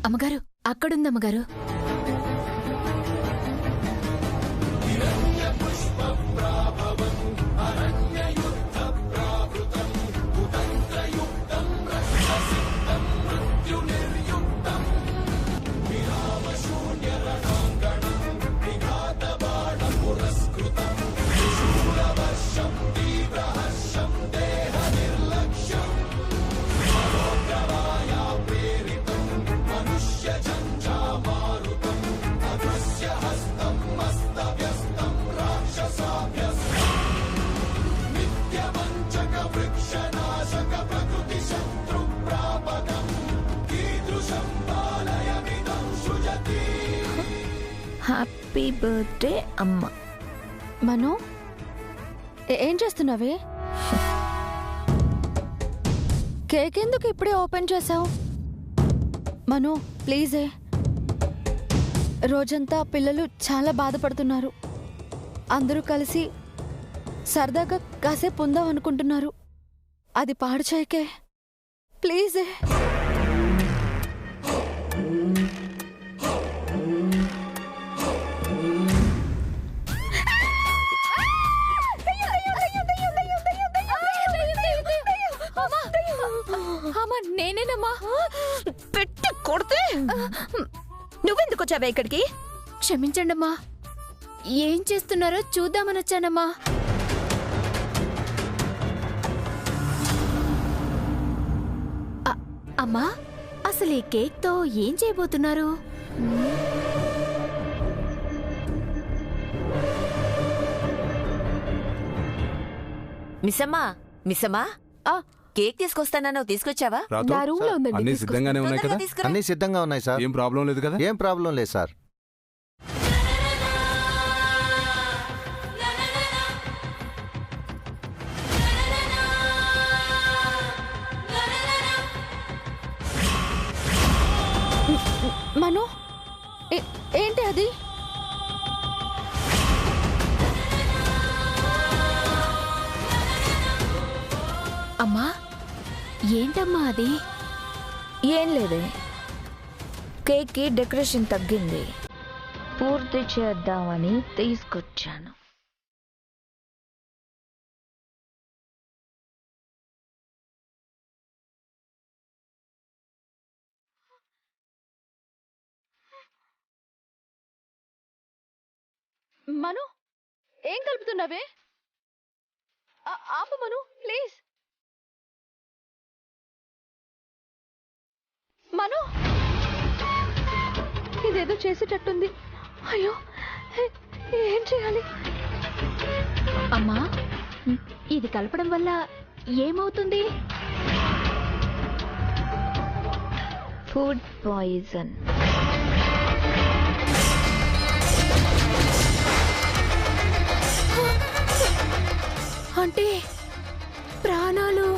అమ్మగారు అక్కడుందమ్మగారు. Happy birthday అమ్మ. మను, ఏం చేస్తున్నావే? కేక్ ఎందుకు ఇప్పుడే ఓపెన్ చేసావు? మను ప్లీజే, రోజంతా పిల్లలు చాలా బాధపడుతున్నారు. అందరూ కలిసి సరదాగా కాసేపు ఉందాం అనుకుంటున్నారు. అది పాడు చేయకే ప్లీజే. నేనేనమ్మా. పెట్టి కొడితే నువ్వెందుకు వచ్చావే ఇక్కడికి? క్షమించండమ్మా, ఏం చేస్తున్నారో చూద్దామని వచ్చానమ్మా. అమ్మా, అసలు ఈ కేక్తో ఏం చేయబోతున్నారు? మిస్సమ్మా, మిస్సమ్మా, కేక్ తీసుకొస్తానన్నావు, తీసుకొచ్చావా? నా రూమ్ లో ఉందండి. అన్ని సిద్ధంగానే ఉన్నాయి కదా? అన్ని సిద్ధంగా ఉన్నాయి సార్. ఏం ప్రాబ్లం లేదు కదా? ఏం ప్రాబ్లం లేదు సార్. మను, ఏంటి అది? అమ్మా, ఏంటమ్మా అది? ఏం లేదే, కేక్కి డెకరేషన్ తగ్గింది, పూర్తి చేద్దామని తీసుకొచ్చాను. మను, ఏం కలుపుతున్నావే? ఆపు మను ప్లీజ్. మను, ఇదేదో చేసేటట్టుంది. అయ్యో, ఏం చేయాలి? అమ్మా, ఇది కలపడం వల్ల ఏమవుతుంది? Food poison. అంటే ప్రాణాలు?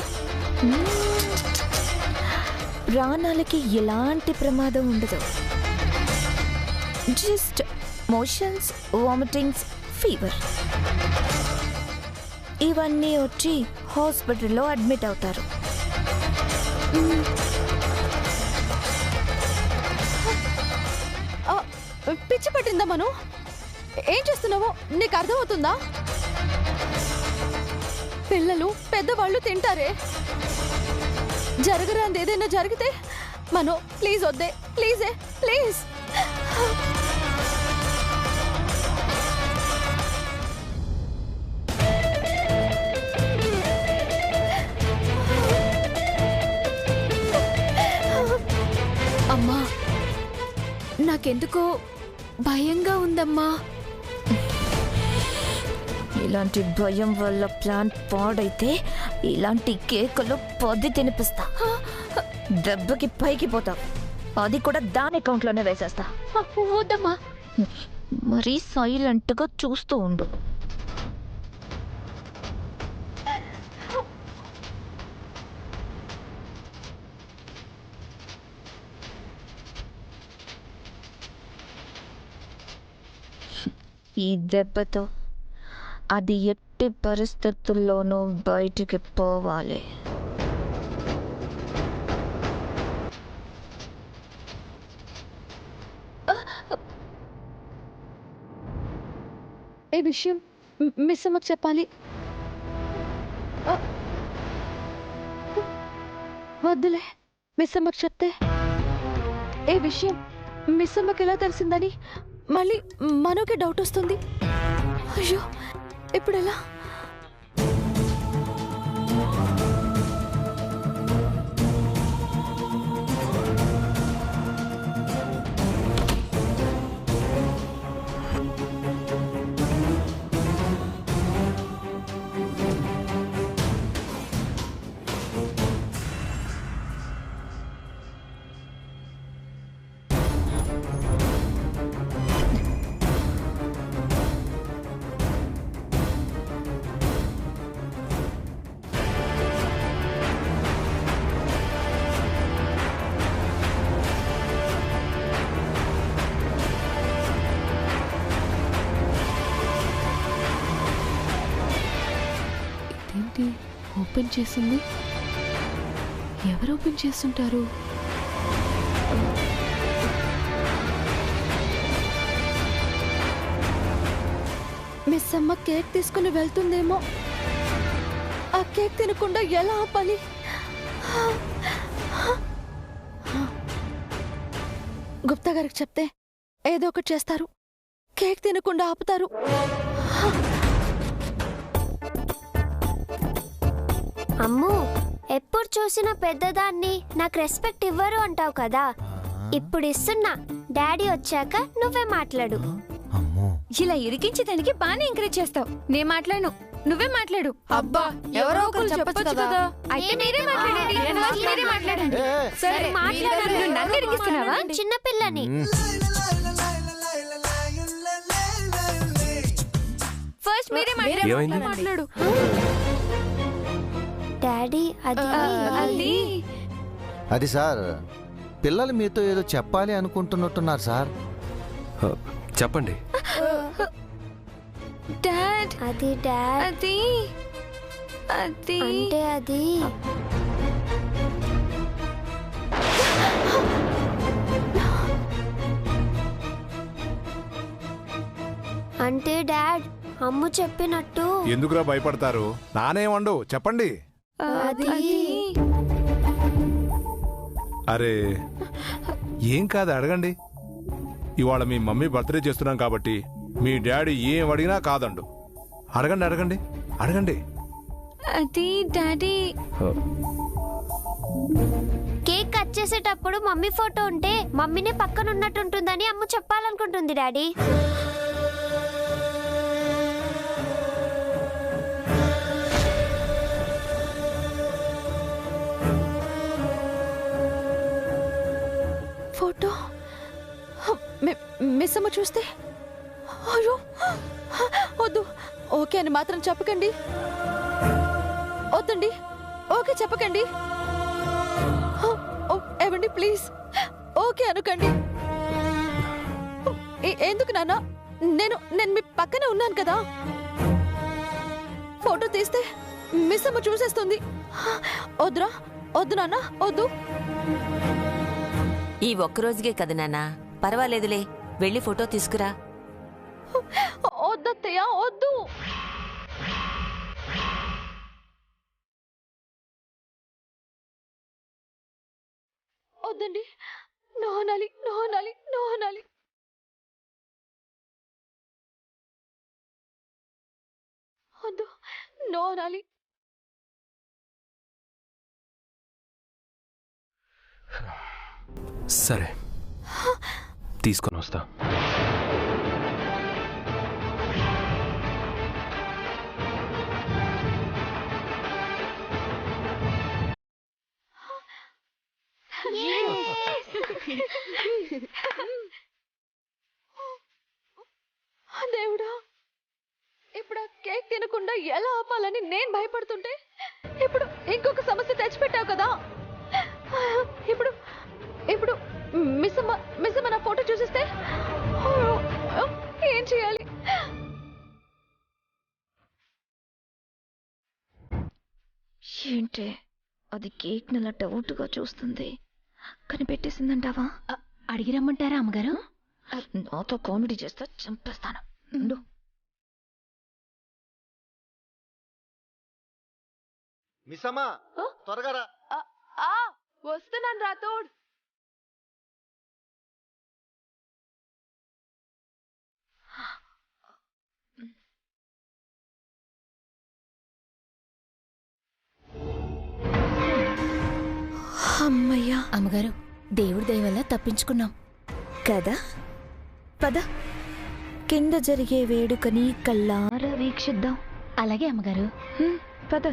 ప్రాణాలకి ఎలాంటి ప్రమాదం ఉండదు. జస్ట్ మోషన్స్, వామిటింగ్స్, ఫీవర్, ఇవన్నీ వచ్చి హాస్పిటల్లో అడ్మిట్ అవుతారు. పిచ్చి పట్టిందా మను? ఏం చేస్తున్నావో నీకు అర్థమవుతుందా? పిల్లలు పెద్దవాళ్ళు తింటారే. జరగరాంది ఏదైనా జరిగితే? మను ప్లీజ్ వద్దే, ప్లీజే ప్లీజ్. అమ్మా, నాకెందుకో భయంగా ఉందమ్మా. ఇలాంటి భయం వల్ల ప్లాన్ పాడైతే ఇలాంటి కేకులు 10 తినిపిస్తా. దెబ్బకి పైకి పోతావు, అది కూడా దాని అకౌంట్లోనే వేసేస్తా. వద్దమ్మా. మరీ సైలెంట్గా చూస్తూ ఉండు. ఈ దెబ్బతో అది ఎట్టి పరిస్థితుల్లోనూ బయటికి పోవాలి. ఈ విషయం మిస్ అమ్మకు చెప్పాలి. ఆ, వద్దులే, మిస్ అమ్మకు చెప్తే ఈ విషయం మిస్ అమ్మకి ఎలా తెలిసిందని మళ్ళీ మనోకే డౌట్ వస్తుంది. అయ్యో, ఇప్పుడు ఎలా? ఏంటి ఓపెన్ చేసింది? ఎవరు ఓపెన్ చేస్తుంటారు? మిస్ అమ్మ కేక్ తీసుకుని వెళ్తుందేమో. ఆ కేక్ తినకుండా ఎలా ఆపాలి? గుప్తా గారికి చెప్తే ఏదో ఒకటి చేస్తారు. కేక్ తినకుండా ఆపుతారు. అమ్ము, ఎప్పుడు చూసినా పెద్దదాన్ని నాకు రెస్పెక్ట్ ఇవ్వరు అంటావు కదా. ఇప్పుడు ఇస్తున్నా. డాడీ వచ్చాక నువ్వే మాట్లాడు. అమ్మో, ఇలా ఇరికించి దానికి బాగానే ఎంకరేజ్ చేస్తావు. నేను మాట్లాడను, నువ్వే మాట్లాడు. అబ్బా, ఎవరో ఒకరు చెప్పొచ్చు కదా. అయితే మీరే మాట్లాడండి. మీరే మాట్లాడండి. సరే, మాట్లాడాలి. నువ్వు నన్ను ఇరికిస్తున్నావా? నేను చిన్నపిల్లని. ఫస్ట్ మీరే మాట్లాడు. డాడీ, అది అది సార్, పిల్లలు మీతో ఏదో చెప్పాలి అనుకుంటున్నట్టున్నారు సార్. చెప్పండి. డాడ్, అది డాడ్ అది అది అంటే అది అంటే డాడ్, అమ్ము చెప్పినట్టు ఎందుకురా భయపడతారు? నానేమండు చెప్పండి. అది అరే, ఏం కాదు, అడగండి. ఇవాళ మీ మమ్మీ బర్త్డే చేస్తున్నాం కాబట్టి మీ డాడీ ఏం అడిగినా కాదండు. అడగండి అడగండి అడగండి. అది డాడీ, కేక్ కట్ చేసేటప్పుడు మమ్మీ ఫోటో ఉంటే మమ్మీనే పక్కన ఉన్నట్టు ఉంటుందని అమ్మ చెప్పాలనుకుంటుంది డాడీ. ఫోటో మిస్ అమ్మ చూస్తే? అయ్యో, వద్దు. ఓకే అని మాత్రం చెప్పకండి. వద్దండి, ఓకే చెప్పకండి. ఏవండి, ప్లీజ్ ఓకే అనుకండి. ఎందుకు నాన్న? నేను మీ పక్కనే ఉన్నాను కదా. ఫోటో తీస్తే మిస్ అమ్మ చూసేస్తుంది. వద్దురా, వద్దు నాన్న, వద్దు. ఈ ఒక్కరోజుకే కదా నాన్నా, పర్వాలేదులే, వెళ్ళి ఫోటో తీసుకురా. వద్దత్తయ్య, వద్దు. వద్దండి, నోనాలి నోనాలి నోనాలి. వద్దు, నోనాలి. సరే, తీసుకొని వస్తా. దేవుడా, ఇప్పుడు ఆ కేక్ తినకుండా ఎలా ఆపాలని నేను భయపడుతుంటే ఇప్పుడు ఇంకొక సమస్య తెచ్చిపెట్టావు కదా. ఇప్పుడు ఇప్పుడు మిస్ అమ్మ నా ఫోటో చూసిస్తే ఏం చేయాలి? ఏంటి అది కేక్ నెల డౌట్గా చూస్తుంది. కనిపెట్టేసిందంటావా? అడిగి రమ్మంటారా అమ్మగారు? నాతో కామెడీ చేస్తా చంపేస్తాను. మిస్సమ్మా త్వరగా రా. వస్తున్నాను రాతోడ్. అమ్మయ్యా. అమ్మగారు, దేవుడి దయ వల్ల తప్పించుకున్నాం కదా. పద, కింద జరిగే వేడుకని కళ్ళారా వీక్షిద్దాం. అలాగే అమ్మగారు. పద.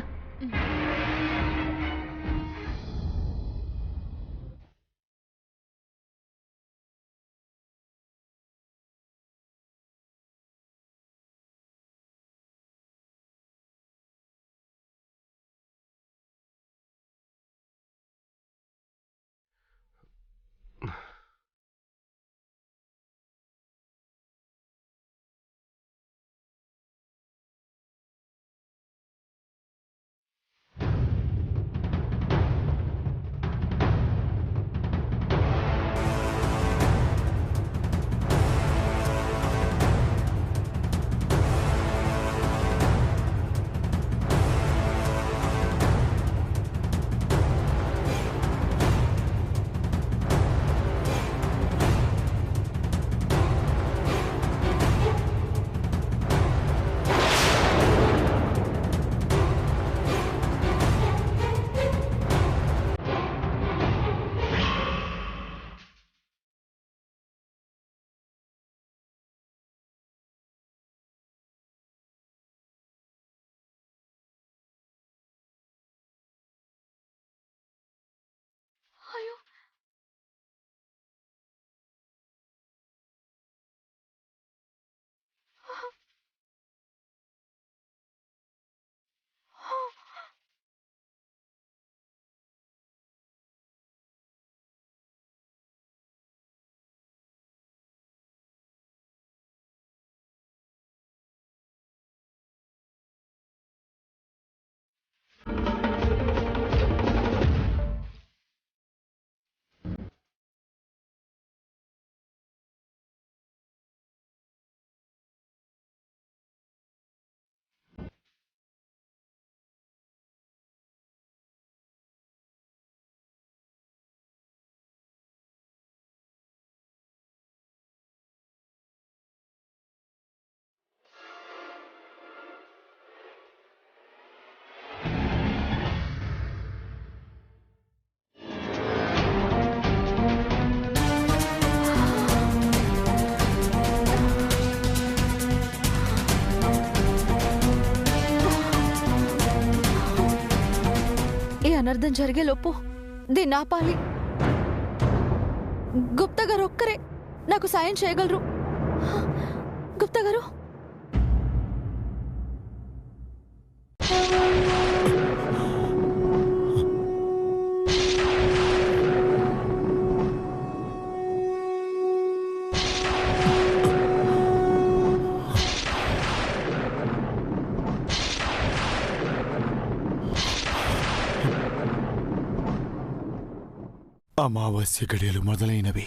అయ్యో, అనర్థం జరిగే లోపు దీన్ని ఆపాలి. గుప్తా గారు ఒక్కరే నాకు సాయం చేయగలరు. గుప్తా గారు, అమావాస్య గడియలు మొదలైనవి.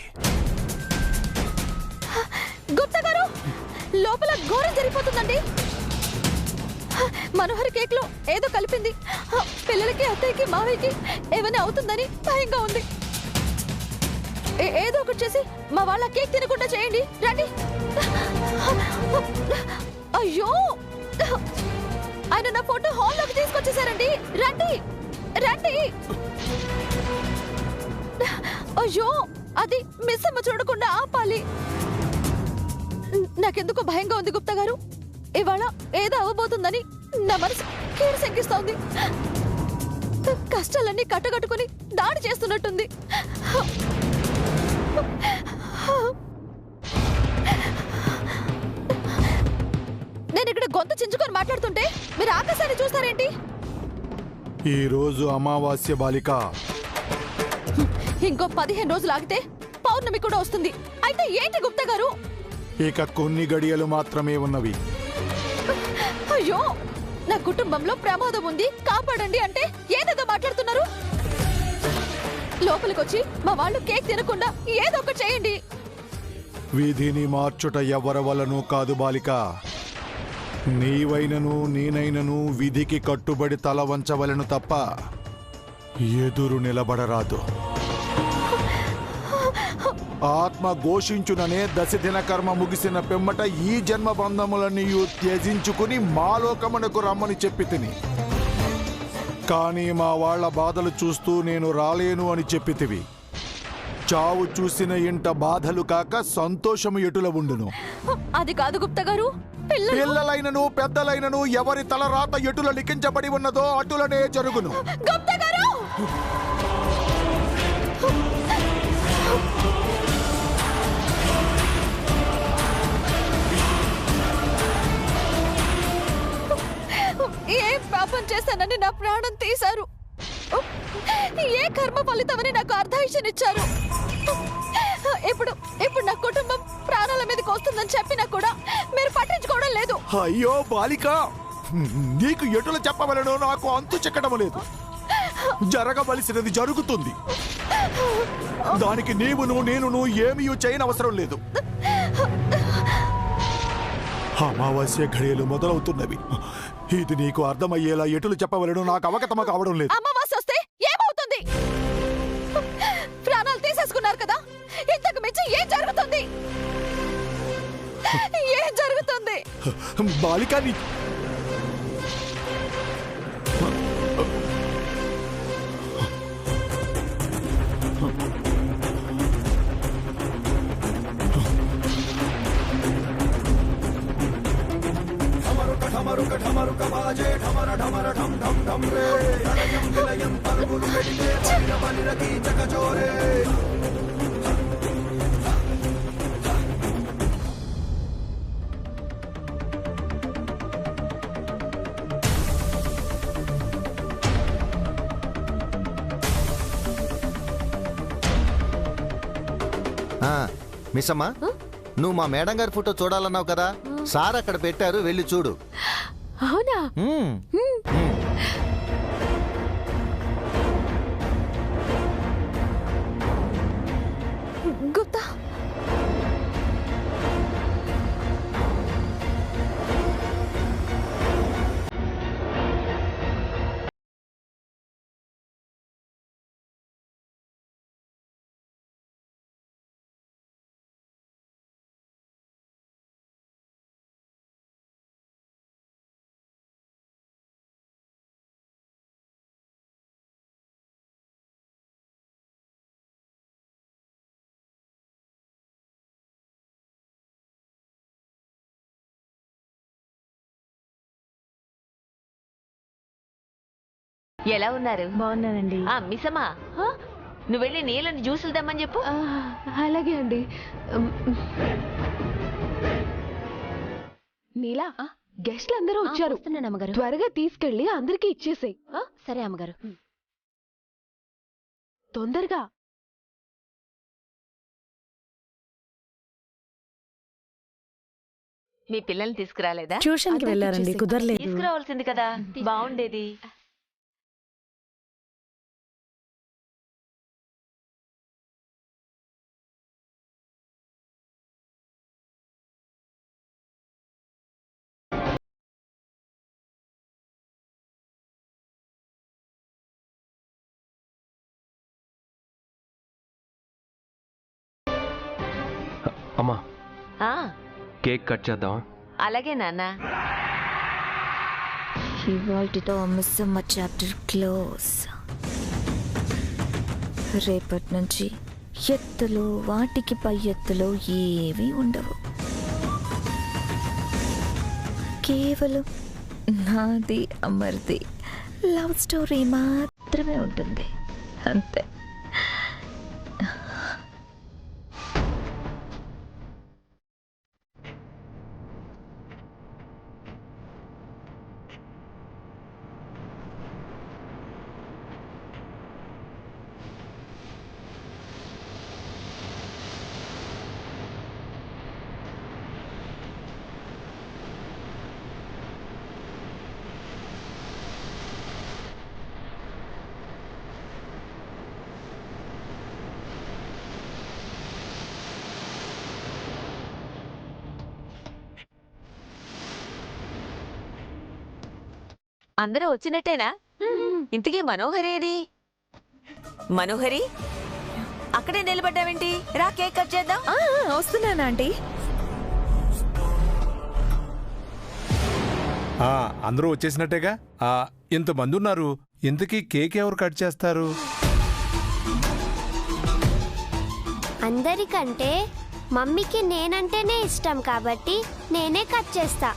గుప్తా గారు, లోపల ఘోరం జరిగిపోతుందండి. మనోహర్ కేక్ లో ఏదో కలిపింది. పిల్లలకి, అత్తయ్యకి, మావయ్యకి ఏమైనా అవుతుందని భయంగా ఉంది. ఏదో ఒకటి చేసి మా వాళ్ళ కేక్ తినకుండా చేయండి. రండి. అయ్యో, ఆయన నా ఫోటో హాల్లోకి తీసుకొచ్చేసారండి. రండి రండి. అయ్యో, అది మిస్ అమ్మ చూడకుండా ఆపాలి. నాకెందుకో భయంగా ఉంది గుప్తా గారు. ఇవాళ ఏదో అవ్వబోతుందని నా మనసు కీడు శంకిస్తోంది. కష్టాలన్నీ కట్టగట్టుకుని దాడి చేస్తున్నట్టుంది. నేను ఇక్కడ గొంతు చించుకొని మాట్లాడుతుంటే మీరు ఆకాశాన్ని చూస్తారేంటి? ఈ రోజు అమావాస్య బాలిక. ఇంకో 15 రోజులు ఆగితే పౌర్ణమి కూడా వస్తుంది. అయితే ఏంటి గుప్తా గారు? ఇక కొన్ని గడియలు మాత్రమే ఉన్నవి. అయ్యో, నా కుటుంబంలో ప్రమాదం ఉంది, కాపాడండి అంటే ఏదేదో మాట్లాడుతున్నారు. లోపలికొచ్చి మా వాళ్ళు కేక్ తినకుండా ఏదో ఒకటి చేయండి. విధిని మార్చుట ఎవరి వలనూ కాదు బాలిక, నీవైనను నేనైనను విధికి కట్టుబడి తల వంచవలను తప్ప ఎదురు నిలబడరాదు. ఆత్మ ఘోషించుననే దశదిన కర్మ ముగిసిన పిమ్మట ఈ జన్మ బంధములన్నీ త్యజించుకుని మాలోకమునకు రమ్మని చెప్పి తిని, కానీ మా వాళ్ళ బాధలు చూస్తూ నేను రాలేను అని చెప్పితివి. చావు చూసిన ఇంట బాధలు కాక సంతోషము ఎటుల ఉండును. అది కాదు గుప్తా గారు. పిల్లలైనను పెద్దలైనను ఎవరి తలరాత ఎటుల లిఖించబడి ఉన్నదో అటులనే జరుగును. గుప్తా గారు, ఏ పాపం చేశానని నా ప్రాణం తీశారు? ఏ కర్మ ఫలితమని నాకు అర్ధాయుషనిచ్చారు? ఇప్పుడు ఇప్పుడు నా కుటుంబం ప్రాణాల మీదకి వస్తుందని చెప్పినా కూడా మీరు పట్టించుకోవడం లేదు. అయ్యో బాలిక, నీకు ఎటుల చెప్పవలనో నాకు అంతు చెక్కడం లేదు. జరగవలసినది జరుగుతుంది. దానికి నీవును నేనును ఏమీ చేయనవసరం లేదు. అమావాస్య ఘడియలు మొదలవుతున్నవి. ఇది నీకు అర్థమయ్యేలా ఎటులు చెప్పవలను నాకు అవగతమ కావడం లేదు. అమావాస్య వస్తే ఏమవుతుంది? ప్రాణాలు తీసేసుకున్నారు కదా, ఇంతకు మించి ఏం జరుగుతుంది? ఏం జరుగుతుంది? బాలిక, మిస్ అమ్మా, నువ్వు మా మేడం గారి ఫోటో చూడాలన్నావు కదా, సార్ అక్కడ పెట్టారు, వెళ్ళి చూడు. అవునా? గుప్తా, ఎలా ఉన్నారు? బాగున్నానండి. మిసమా, నువ్వు వెళ్ళి నీళ్ళని జ్యూసులు తెమ్మని చెప్పు. అలాగే అండి. నీలా, గెస్ట్లు అందరూ వచ్చారు. అమ్మగారు. త్వరగా తీసుకెళ్ళి అందరికీ ఇచ్చేసేయ్. సరే అమ్మగారు. తొందరగా. మీ పిల్లల్ని తీసుకురాలేదా? ట్యూషన్ కి వెళ్ళారండి, కుదరలేదు. తీసుకురావాల్సింది కదా, బాగుండేది. అమ్మా, కేక్ కట్ చేద్దాం. అలాగే నాన్న. ఇవాల్టితో మిస్సమ్మ చాప్టర్ క్లోజ్. రేపటి నుంచి ఎత్తులు, వాటికి పై ఎత్తులు ఏవి ఉండవు. కేవలం నాది అమర్ది లవ్ స్టోరీ మాత్రమే ఉంటుంది, అంతే. అందరూ వచ్చినట్టేనా? ఇంతకీ మనోహరేది? మనోహరి అక్కడే నిలబడ్డావేంటి? రా కేక్ కట్ చేద్దాం. వస్తున్నానా ఆంటీ? అందరూ వచ్చేసినట్టేగా. ఇంతమంది ఉన్నారు, ఇంతకీ కేక్ ఎవరు కట్ చేస్తారు? అందరికంటే మమ్మీకి నేనంటేనే ఇష్టం కాబట్టి నేనే కట్ చేస్తా.